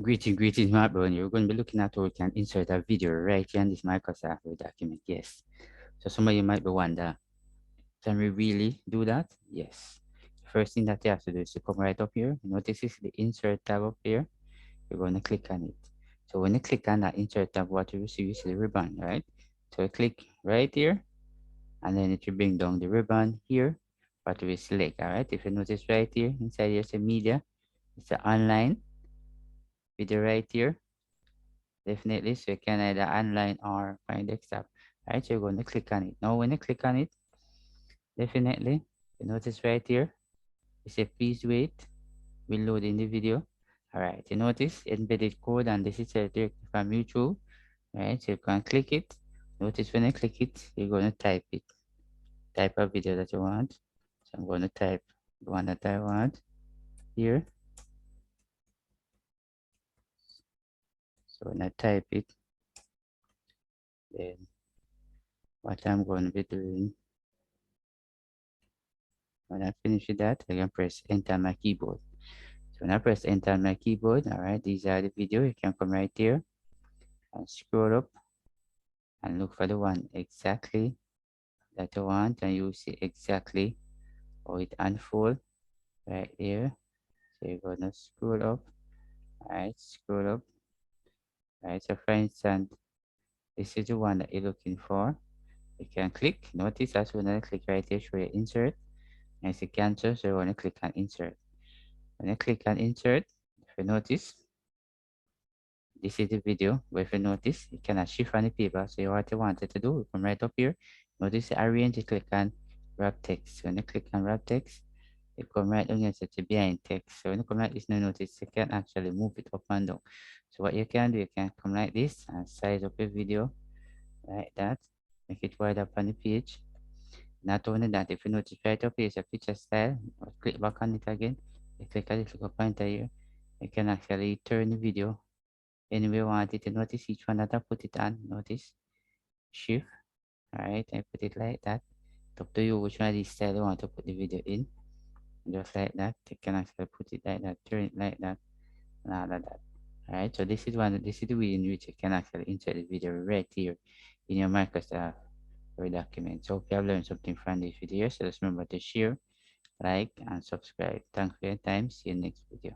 Greetings, my bro. You're going to be looking at how we can insert a video right here in this Microsoft Word document. Yes. So some of you might be wondering, can we really do that? Yes. First thing that you have to do is to come right up here. Notice this is the insert tab up here. You're going to click on it. So when you click on that insert tab, what you will see is the ribbon, right? So you click right here, and then it will bring down the ribbon here. What you will select, all right? If you notice right here, inside here, say media, it's the online video right here. Definitely, so you can either online or find desktop. Right, so you're going to click on it. Now when you click on it, definitely, you notice right here, it says please wait, we'll load in the video. Alright, you notice embedded code, and this is a direct from YouTube. Right, so you can click it. Notice when you click it, you're going to type it. Type a video that you want. So I'm going to type the one that I want here. So when I type it, then what I'm going to be doing, when I finish with that, I can press enter on my keyboard. So when I press enter on my keyboard, all right, these are the video. You can come right here and scroll up and look for the one exactly that you want, and you see exactly how it unfolds right here. So you're gonna scroll up, all right, scroll up, all right. So for instance, this is the one that you're looking for. You can click. Notice that's when I click right here, show you insert. And it's a cancel, so you want to click on insert. When you click on insert, if you notice, this is the video where if you notice, you cannot shift on the paper. So what you wanted to do, you come right up here. Notice the arrange, you click on wrap text. When you click on wrap text, you come right down here to behind text. So when you come like this, now notice you can actually move it up and down. So what you can do, you can come like this and size up your video like that. Make it wide up on the page. Not only that, if you notice right up here is a picture style, or click back on it again. You click a little pointer here. You can actually turn the video anyway you want it. To notice each one that I put it on. Notice shift, alright, I put it like that. It's up to you which one of these style you want to put the video in. Just like that. You can actually put it like that, turn it like that, and all of that. Alright, so this is the way in which you can actually insert the video right here in your Microsoft Word document. So hope you have learned something from this video. So just remember to share, like, and subscribe. Thanks for your time. See you next video.